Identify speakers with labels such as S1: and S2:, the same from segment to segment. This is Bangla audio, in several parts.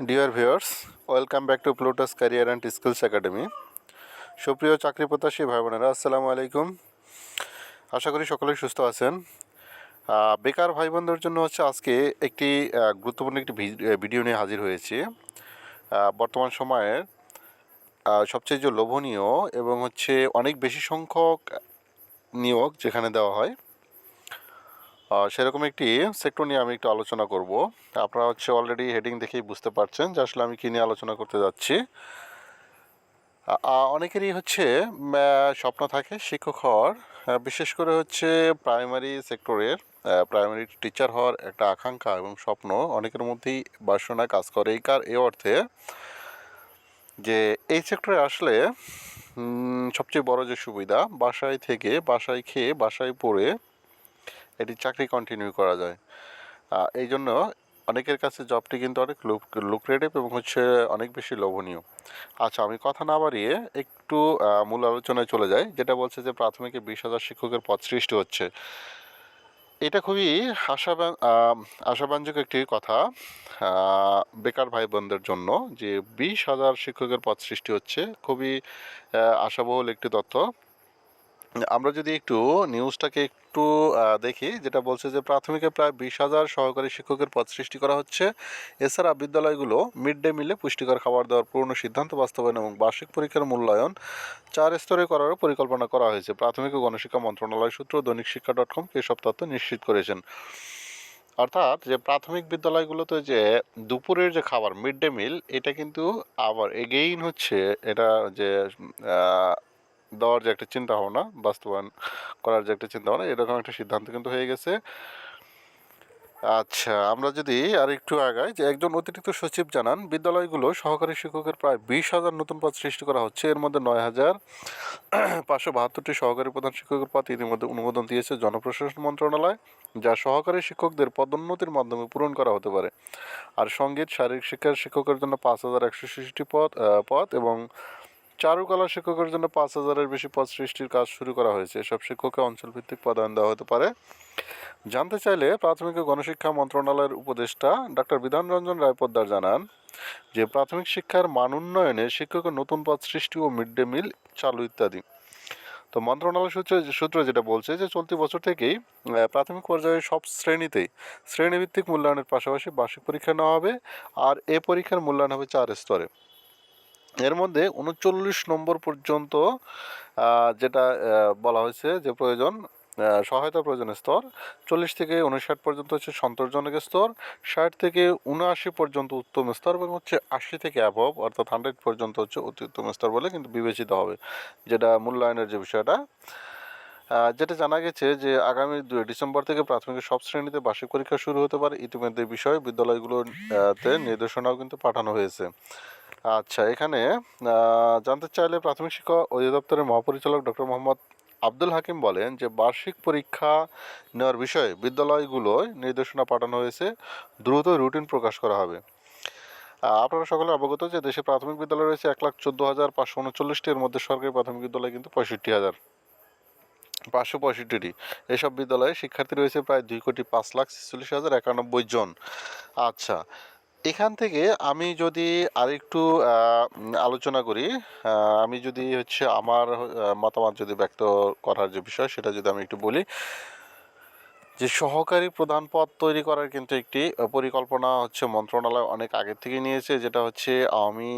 S1: Deer viewers, welcome back to Plutus career and skills academy. সুপ্রিয় চাকরি প্রত্যাশী ভাই বোনেরা, আসসালামু আলাইকুম। আশা করি সকলেই সুস্থ আছেন। বেকার ভাই বোনদের জন্য আজকে একটি গুরুত্বপূর্ণ একটি ভিডিও নিয়ে হাজির হয়েছি। বর্তমান সময়ের সবচেয়ে যে লোভনীয় এবং অনেক বেশি সংখ্যক নিয়োগ যেখানে দেওয়া হয়, সেরকম একটি সেক্টর নিয়ে আমি একটু আলোচনা করব। আপনারা অলরেডি হেডিং দেখেই বুঝতে পারছেন যে আসলে আমি কী নিয়ে আলোচনা করতে যাচ্ছি। অনেকেরই স্বপ্ন থাকে শিক্ষক হওয়ার, বিশেষ করে প্রাইমারি সেক্টরের প্রাইমারি টিচার হওয়ার একটা আকাঙ্ক্ষা এবং স্বপ্ন অনেকের মধ্যেই বাসনা কাজ করে। এই অর্থে যে এই সেক্টরে আসলে সবচেয়ে বড় যে সুবিধা, বাসায় থেকে বাসায় খেয়ে বাসায় পড়ে এটি চাকরি কন্টিনিউ করা যায়। এই জন্য অনেকের কাছে জবটি কিন্তু অনেক লুক্রেটিভ এবং অনেক বেশি লোভনীয়। আচ্ছা, আমি কথা না বাড়িয়ে একটু মূল আলোচনায় চলে যাই, যেটা বলছে যে প্রাথমিকে 20,000 শিক্ষকের পদ সৃষ্টি হচ্ছে। এটা খুবই আশাব্যঞ্জক একটি কথা বেকার ভাই বোনদের জন্য, যে 20,000 শিক্ষকের পদ সৃষ্টি হচ্ছে। খুবই আশাবহুল একটি তথ্য। আমরা যদি একটু নিউজটাকে একটু দেখি, যেটা বলছে যে প্রাথমিকে প্রায় 20,000 সহকারী শিক্ষকের পদ সৃষ্টি করা হচ্ছে। এছাড়া বিদ্যালয়গুলো মিড ডে মিলে পুষ্টিকর খাবার দেওয়ার পূর্ণ সিদ্ধান্ত বাস্তবায়ন এবং বার্ষিক পরীক্ষার মূল্যায়ন 4 স্তরে করারও পরিকল্পনা করা হয়েছে। প্রাথমিক ও গণশিক্ষা মন্ত্রণালয় সূত্র দৈনিক শিক্ষা .com এসব তথ্য নিশ্চিত করেছেন। অর্থাৎ যে প্রাথমিক বিদ্যালয়গুলোতে যে দুপুরের যে খাবার মিড ডে মিল, এটা কিন্তু আবার এগেইন এটা যে দেওয়ার যে একটা চিন্তা ভাবনা, বাস্তবায়ন করার যে একটা চিন্তা ভাবনা, এরকম একটা সিদ্ধান্ত কিন্তু হয়ে গেছে। আচ্ছা, আমরা যদি আর একটু আগাই, যে একজন অতিরিক্ত সচিব জানান বিদ্যালয়গুলো সহকারী শিক্ষকের প্রায় 20,000 নতুন পদ সৃষ্টি করা হচ্ছে। এর মধ্যে 9,572টি সহকারী প্রধান শিক্ষকের পদ ইতিমধ্যে অনুমোদন দিয়েছে জনপ্রশাসন মন্ত্রণালয়, যা সহকারী শিক্ষকদের পদোন্নতির মাধ্যমে পূরণ করা হতে পারে। আর সঙ্গীত শারীরিক শিক্ষার শিক্ষকের জন্য 5,166টি পদ এবং চারুকলা শিক্ষকের জন্য 5,000-এর বেশি পদ সৃষ্টির কাজ শুরু করা হয়েছে। এসব শিক্ষককে অঞ্চলভিত্তিক পদায়ন দেওয়া হতে পারে। জানতে চাইলে প্রাথমিক ও গণশিক্ষা মন্ত্রণালয়ের উপদেষ্টা ডাক্তার বিধান রঞ্জন রায় পোদ্দার জানান যে প্রাথমিক শিক্ষার মান উন্নয়নে শিক্ষকের নতুন পদ সৃষ্টি ও মিড ডে মিল চালু ইত্যাদি। তো মন্ত্রণালয় সূত্র যেটা বলছে যে চলতি বছর থেকেই প্রাথমিক পর্যায়ে সব শ্রেণীতেই শ্রেণীভিত্তিক মূল্যায়নের পাশাপাশি বার্ষিক পরীক্ষা নেওয়া হবে। আর এ পরীক্ষার মূল্যায়ন হবে 4 স্তরে। এর মধ্যে 39 নম্বর পর্যন্ত যেটা বলা হয়েছে যে প্রয়োজন সহায়তা প্রয়োজনের স্তর, 40 থেকে 59 পর্যন্ত সন্তোষজনক স্তর, 60 থেকে 79 পর্যন্ত উত্তম স্তর এবং 80 থেকে অ্যাবভ অর্থাৎ 100 পর্যন্ত অতি উত্তম স্তর বলে কিন্তু বিবেচিত হবে, যেটা মূল্যায়নের যে বিষয়টা। যেটা জানা গেছে যে আগামী 2 ডিসেম্বর থেকে প্রাথমিকের সব শ্রেণীতে বার্ষিক পরীক্ষা শুরু হতে পারে। ইতিমধ্যে বিষয়ে বিদ্যালয়গুলোতে নির্দেশনাও কিন্তু পাঠানো হয়েছে। আচ্ছা, এখানে জানতে চাইলে প্রাথমিক শিক্ষা অধিদপ্তরের মহাপরিচালক ডক্টর মোহাম্মদ আব্দুল হাকিম বলেন যে বার্ষিক পরীক্ষা নেওয়ার বিষয়ে বিদ্যালয়গুলোয় নির্দেশনা পাঠানো হয়েছে, দ্রুত রুটিন প্রকাশ করা হবে। আপনারা সকলে অবগত যে দেশে প্রাথমিক বিদ্যালয় রয়েছে 1,14,539টি, এর মধ্যে সরকারি প্রাথমিক বিদ্যালয় কিন্তু 65,565টি। এসব বিদ্যালয়ে শিক্ষার্থী রয়েছে প্রায় 2,05,46,091 জন। আচ্ছা, এখান থেকে আমি যদি আরেকটু আলোচনা করি, আমি যদি আমার মতামত যদি ব্যক্ত করার যে বিষয়, সেটা যদি আমি একটু বলি, যে সহকারী প্রধান পদ তৈরি করার কিন্তু একটি পরিকল্পনা মন্ত্রণালয় অনেক আগের থেকে নিয়েছে, যেটা আওয়ামী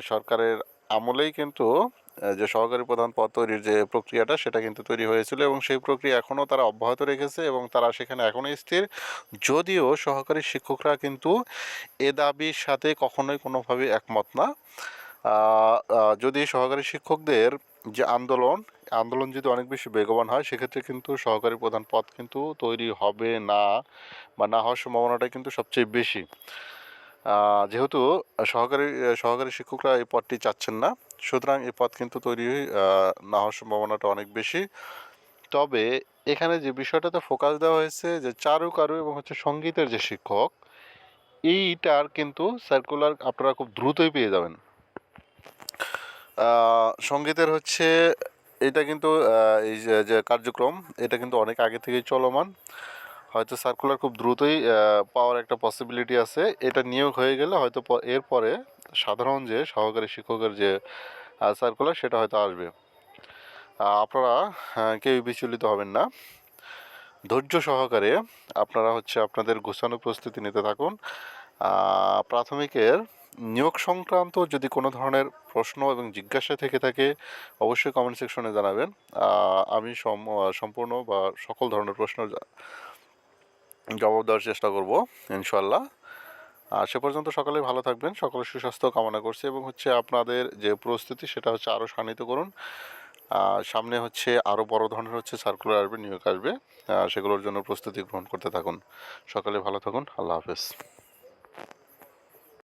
S1: সরকারের আমলেই কিন্তু যে সহকারী প্রধান পদ তৈরির যে প্রক্রিয়াটা, সেটা কিন্তু তৈরি হয়েছিল এবং সেই প্রক্রিয়া এখনও তারা অব্যাহত রেখেছে এবং তারা সেখানে এখনও স্থির। যদিও সহকারী শিক্ষকরা কিন্তু এ দাবির সাথে কখনোই কোনোভাবে একমত না। যদি সহকারী শিক্ষকদের যে আন্দোলন যদি অনেক বেশি বেগবান হয়, সেক্ষেত্রে কিন্তু সহকারী প্রধান পদ কিন্তু তৈরি হবে না, বা না হওয়ার সম্ভাবনাটা কিন্তু সবচেয়ে বেশি। যেহেতু সহকারী শিক্ষকরা এই পদটি চাচ্ছেন না, সুতরাং এই পদ কিন্তু তৈরি না হওয়ার সম্ভাবনাটা অনেক বেশি। তবে এখানে যে বিষয়টাতে ফোকাস দেওয়া হয়েছে যে চারুকারু এবং সঙ্গীতের যে শিক্ষক, এইটার কিন্তু সার্কুলার আপনারা খুব দ্রুতই পেয়ে যাবেন। সঙ্গীতের এটা কিন্তু এই যে কার্যক্রম, এটা কিন্তু অনেক আগে থেকেই চলমান। হয়তো সার্কুলার খুব দ্রুতই পাওয়ার একটা পসিবিলিটি আছে। এটা নিয়োগ হয়ে গেলে হয়তো এরপরে সাধারণ যে সহকারী শিক্ষকের যে সার্কুলার সেটা হয়তো আসবে। আপনারা কেউই বিচলিত হবেন না, ধৈর্য সহকারে আপনারা হচ্ছে আপনাদের গোছানো প্রস্তুতি নিতে থাকুন। প্রাথমিকের নিয়োগ সংক্রান্ত যদি কোনো ধরনের প্রশ্ন এবং জিজ্ঞাসা থেকে থাকে অবশ্যই কমেন্ট সেকশনে জানাবেন। আমি সম্পূর্ণ বা সকল ধরনের প্রশ্নের জবাব দেওয়ার চেষ্টা করব ইনশাল্লাহ। সে পর্যন্ত সকলে ভালো থাকবেন, সকলের সুস্বাস্থ্য কামনা করছি এবং হচ্ছে আপনাদের যে প্রস্তুতি সেটা হচ্ছে আরও শানিত করুন। সামনে হচ্ছে আরও বড় ধরনের হচ্ছে সার্কুলার আসবে, নিয়োগ আসবে, সেগুলোর জন্য প্রস্তুতি গ্রহণ করতে থাকুন। সকলে ভালো থাকুন। আল্লাহ হাফেজ।